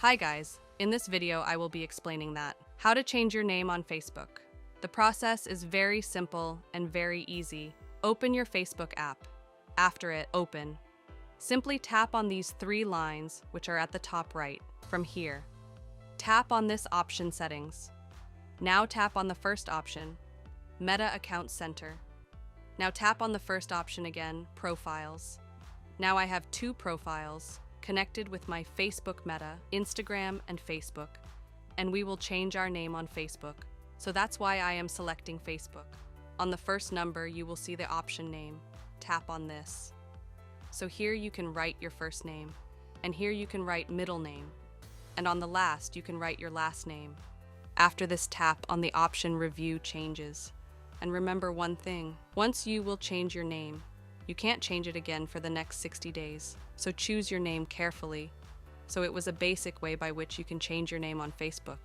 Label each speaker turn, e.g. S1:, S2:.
S1: Hi guys, in this video I will be explaining that. How to change your name on Facebook. The process is very simple and very easy. Open your Facebook app. After it, open. Simply tap on these three lines, which are at the top right, from here. Tap on this option Settings. Now tap on the first option, Meta Account Center. Now tap on the first option again, Profiles. Now I have two profiles connected with my Facebook Meta, Instagram, and Facebook, and we will change our name on Facebook. So that's why I am selecting Facebook. On the first number, you will see the option name. Tap on this. So here you can write your first name, and here you can write middle name, and on the last, you can write your last name. After this, tap on the option Review Changes. And remember one thing, once you will change your name, you can't change it again for the next 60 days, so choose your name carefully. So it was a basic way by which you can change your name on Facebook.